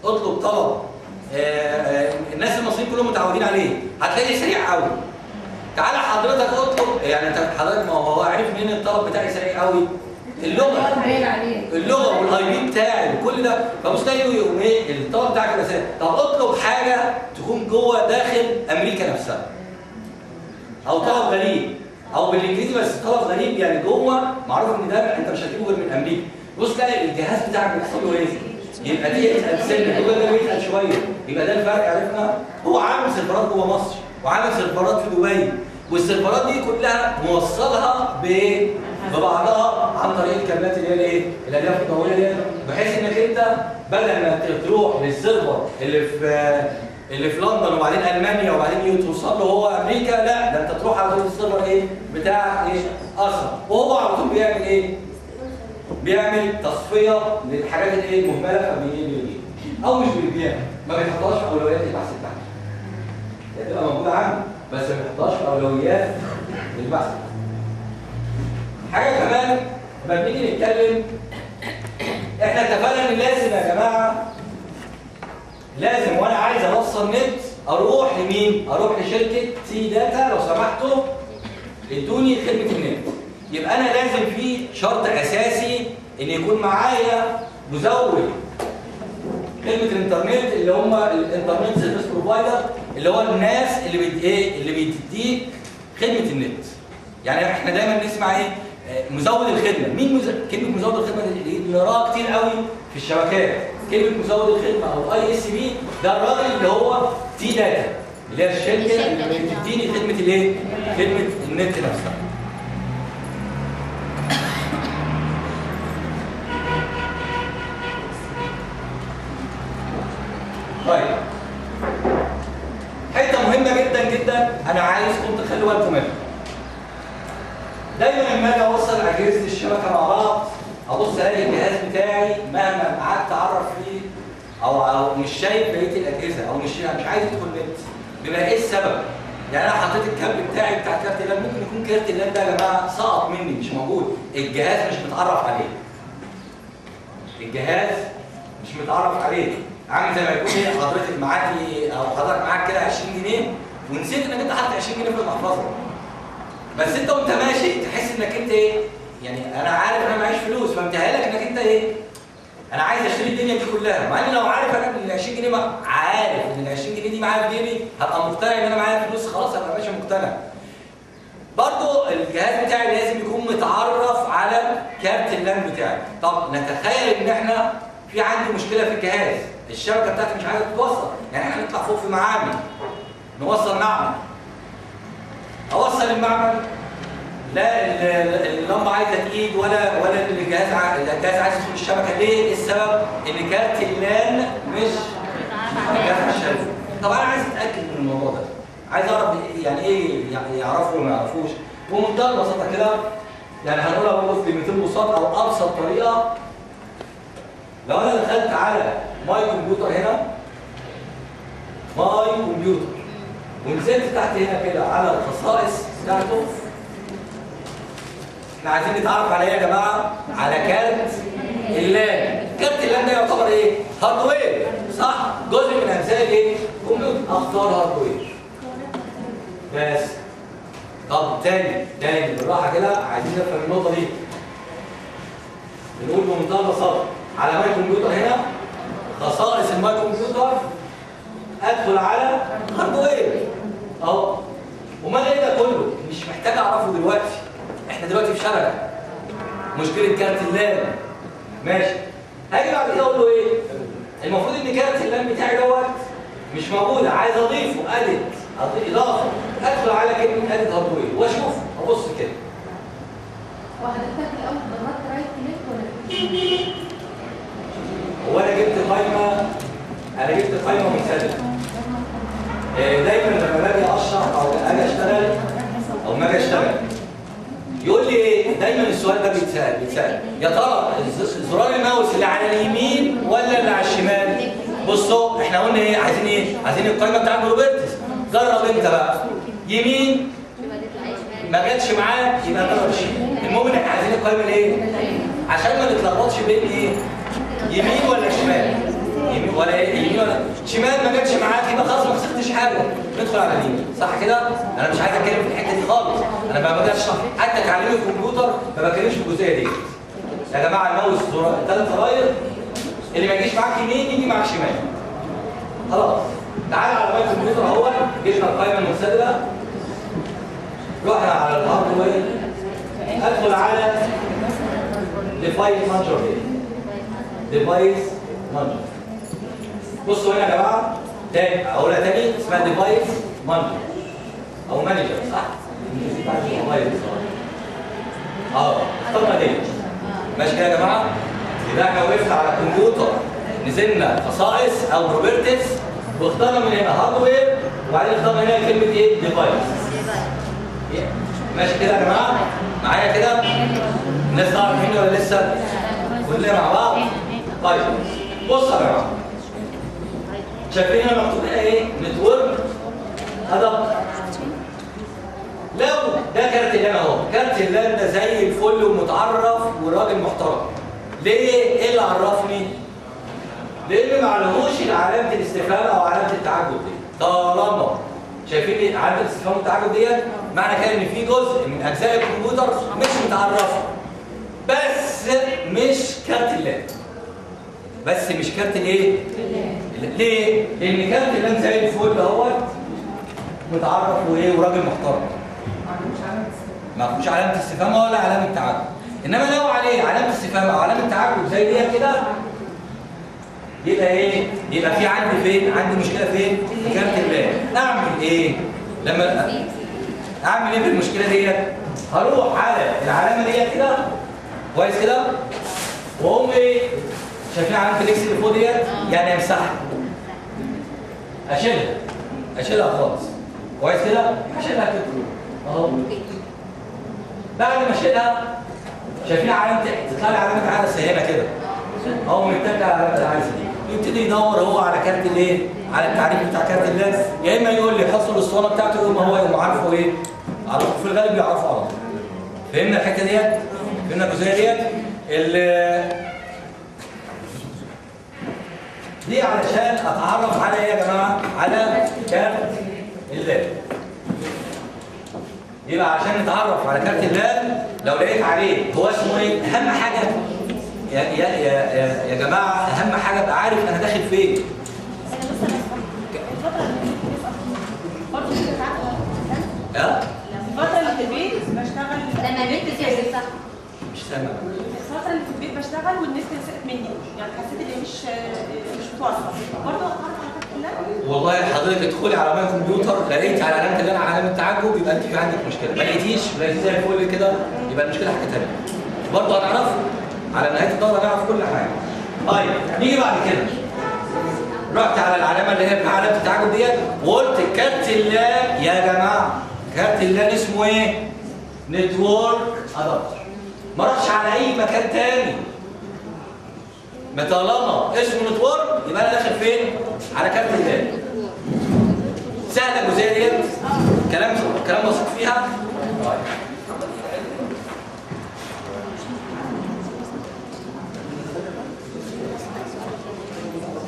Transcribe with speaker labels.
Speaker 1: اطلب طلب الناس المصريين كلهم متعودين عليه، هتلاقيه سريع قوي. تعالى حضرتك اطلب، يعني انت حضرتك ما هو عارف منين الطلب بتاعي سريع قوي؟ اللغه والاي بي بتاعي وكل ده، فمستحيل يقوم ايه الطلب بتاعك يبقى سريع. طب اطلب حاجه تكون جوه داخل امريكا نفسها، او طلب غريب، او بالانجليزي بس طلب غريب يعني جوه معروف ان ده انت مش هتجيبه غير من امريكا. بص تلاقي الجهاز بتاعك بيحصل له ايه؟ يبقى دي يتقل سنه، جوه ده بيتقل شويه، يبقى ده الفرق. عرفنا هو عامل سيرفرات جوه مصر وعامل سيرفرات في دبي، والسيرفرات دي كلها موصلها ببعضها عن طريق الكابلات اللي هي الايه؟ الالياف الضوئيه دي، بحيث انك انت بدل ما تروح للسيرفر اللي في لندن وبعدين المانيا وبعدين توصل له هو امريكا، لا ده انت تروح على طول السيرفر ايه؟ بتاع ايه؟ اسرع، وهو على طول بيعمل ايه؟ بيعمل تصفيه للحاجات الايه؟ المهمله، فبيجي او مش بيعمل، ما بيحطهاش في اولويات البحث بتاعته. هي تبقى موجوده عنده بس ما بيحطهاش في اولويات البحث. حاجه كمان لما بنيجي نتكلم، احنا اتفقنا ان لازم يا جماعه، لازم وانا عايز اوصل نت اروح لمين؟ اروح لشركه سي داتا لو سمحتوا ادوني خدمه النت. يبقى انا لازم في شرط اساسي ان يكون معايا مزود خدمه الانترنت اللي هم الانترنت سيرفيس بروفايدر، اللي هو الناس اللي بتديك خدمه النت. يعني احنا دايما نسمع ايه؟ مزود الخدمه. مين كلمه مزود الخدمه دي بنقراها كتير قوي في الشبكات. كلمه مزود الخدمه او اي اس بي ده الراجل اللي هو تي داتا، اللي هي الشركه اللي بتديني خدمه الايه؟ خدمه النت نفسها. طيب حته مهمه جدا جدا انا عايزكم تخلوا بالكم منها. دايما لما اجي اوصل اجهزه الشبكه مع بعض ابص الاقي الجهاز بتاعي مهما قعدت اعرف فيه او مش شايف بقيه الاجهزه، او مش عايز يدخل نت. بيبقى ايه السبب؟ يعني انا حطيت الكابل بتاعي بتاع كارت اللاب، ممكن يكون كارت اللاب ده يا جماعه سقط مني مش موجود، الجهاز مش متعرف عليه. الجهاز مش متعرف عليه، عامل زي ما يكون ايه حضرتك معاكي او حضرتك معاك كده 20 جنيه ونسيت انك انت حاطط 20 جنيه في المحفظه. بس انت وانت ماشي تحس انك انت ايه؟ يعني انا عارف انا معيش فلوس، فمتهيأ لك انك انت ايه؟ انا عايز اشتري الدنيا دي كلها، مع اني لو عارف انا ان ال 20 جنيه عارف ان ال 20 جنيه دي معايا في جيبي، هبقى مقتنع ان انا معايا فلوس، خلاص هبقى ماشي مقتنع. برضه الجهاز بتاعي لازم يكون متعرف على كارت اللان بتاعي. طب نتخيل ان احنا في عندي مشكله في الجهاز، الشبكه بتاعتي مش عايزه تتوصل، يعني احنا نطلع فوق في معامل نوصل معمل. اوصل المعمل لا اللمبه عايزه تقيد ولا الجهاز عايز يدخل الشبكه. ليه؟ السبب ان كارت اللان مش شايفه. طب انا عايز اتاكد من الموضوع ده، عايز اعرف يعني ايه يعرفوا وما يعرفوش. بمنتهى البساطه كده، يعني هنقولها برضه في 200 بساطه او ابسط طريقه. لو انا دخلت على ماي كمبيوتر هنا، ماي كمبيوتر، ونزلت تحت هنا كده على الخصائص بتاعته، احنا عايزين نتعرف على ايه يا جماعه؟ على كارت اللان. كارت اللان ده يعتبر ايه؟ هاردوير، صح؟ جزء من اجزاء الايه؟ كمبيوتر. اختار هاردوير بس. طب تاني بالراحه كده، عايزين نفهم النقطه دي. بنقول بمنتهى البساطه على ماي كمبيوتر هنا، خصائص الماي كمبيوتر، ادخل على هاردوير اهو. امال ايه ده كله؟ مش محتاج اعرفه دلوقتي، احنا دلوقتي في شبكه، مشكله كارت اللان ماشي. هاجي بعد كده اقول له ايه؟ المفروض ان كارت اللان بتاعي دوت مش موجود، عايز اضيفه، اضيف اضافه، ادخل على كلمه اديت هاردوير واشوف، ابص كده.
Speaker 2: وحضرتك الاول ضغطت رايت كليك ولا
Speaker 1: هو انا جبت قائمه منسدله. دايما لما باجي اشرح او اجي اشتغل او ما اجي اشتغل يقول لي ايه؟ دايما السؤال ده بيتسال يا ترى زرار الماوس اللي على اليمين ولا اللي على الشمال؟ بصوا احنا قلنا ايه؟ عايزين القائمه بتاعت روبرتس. جرب انت بقى يمين، ما جاتش معاك يبقى جرب شمال. المهم ان احنا عايزين القائمه الايه؟ عشان ما نتلخبطش بين ايه؟ يمين ولا شمال؟ يمين ولا يمين ولا شمال ما جاتش معاك يبقى خلاص ما خسرتش حاجه. ندخل على اليمين صح كده؟ انا مش عايز اتكلم في الحته دي خالص، انا ما بقدرش حتى تعليم الكمبيوتر ما بتكلمش في الجزئيه دي. يا جماعه الماوس 3 زراير، اللي ما يجيش معاك يمين يجي معاك شمال. خلاص تعالى على موبايل الكمبيوتر اهو، جبنا القائمه المنسدله، رحنا على الهاردوير، ادخل على ديفايس مانجر. ديفايس مانجر. بصوا هنا يا جماعه، تاني اقولها تاني، اسمها ديفايس مانجر او مانجر صح؟ اخترنا دي ماشي كده يا جماعه. يبقى احنا وقفنا على الكمبيوتر، نزلنا خصائص او بروبرتيز، واخترنا من هنا هاردوير، وبعدين اخترنا هنا كلمه ايه؟ ديفايس. ماشي كده يا جماعه؟ معايا كده؟ الناس تعرف مني ولا لسه؟ كلنا مع بعض؟ طيب بصوا يا جماعه، شايفين هنا مكتوب هنا ايه؟ نتورك ادابتر. لو ده كارت اللان اهو، كارت اللان ده زي الفل ومتعرف وراجل محترم. ليه؟ ايه اللي عرفني؟ لان ما علموش علامه الاستفهام او علامه التعجب دي. طالما شايفين ايه؟ علامه الاستفهام والتعجب ديت معنى كده ان في جزء من اجزاء الكمبيوتر مش متعرفه. بس مش كارت اللان. بس مش كارت الايه؟ ليه؟ لان كارت اللان زي الفل اهوت متعرف وايه وراجل محترم. ما فيهوش علامه استفهام ولا علامه تعجب. انما لو عليه علامه استفهام او علامه تعجب زي دي كده يبقى ايه؟ يبقى في عندي فين؟ عندي مشكله فين؟ في كارت اللان. اعمل ايه؟ لما اعمل ايه في المشكله ديت؟ هروح على العلامه ديت كده كويس كده واقوم ايه؟ شايفين علامه الاكس اللي فوق ديت؟ يعني امسحها. اشيلها خالص. كويس كده؟ اشيلها كده اهو. بعد ما اشيلها شايفين علامه تطلع لي علامه عدسه هنا كده. اهو متك على علامه العدسه دي. يبتدي يدور هو على كارت الايه؟ على التعريف بتاع كارت اللان، يا اما يقول لي حصل الاسطوانه بتاعته يقوم هو يقوم عارفه ايه؟ عارفه في الغالب بيعرفه على طول. فهمنا الحته ديت؟ فهمنا الجزئيه ديت؟ دي علشان اتعرف على ايه يا جماعه؟ على كارت اللان. يبقى عشان نتعرف على كارت اللان لو لقيت عليه هو اسمه ايه؟ اهم حاجه يا جماعه، اهم حاجه ابقى عارف انا داخل فين.
Speaker 3: الفترة اللي في البيت بشتغل
Speaker 2: لما النت فيها صح؟
Speaker 1: مش سامع.
Speaker 3: الفترة اللي في البيت بشتغل والنت سقط مني، يعني حسيت ان مش متواصلة. برضه اتعرف على كارت اللان؟
Speaker 1: والله حضرتك ادخلي على موبايل الكمبيوتر لقيت على علامه اللان علامه تعجب يبقى انت في عندك مشكله، ما لقيتيش زي الفل كده يبقى المشكله حاجه ثانيه. برضه هنعرف على نهايه الدوره هنعرف كل حاجه. طيب نيجي بعد كده. رحت على العلامه اللي هي بتاع علامه التعجب ديت وقلت كارت اللان يا جماعه، كارت اللان اسمه ايه؟ نتورك ادابتر. ما راحش على اي مكان تاني. ما طالما اسمه نتورك يبقى انا داخل فين؟ على كارت اللان. سهله الجزئيه ديت؟ كلام بسيط فيها؟ طيب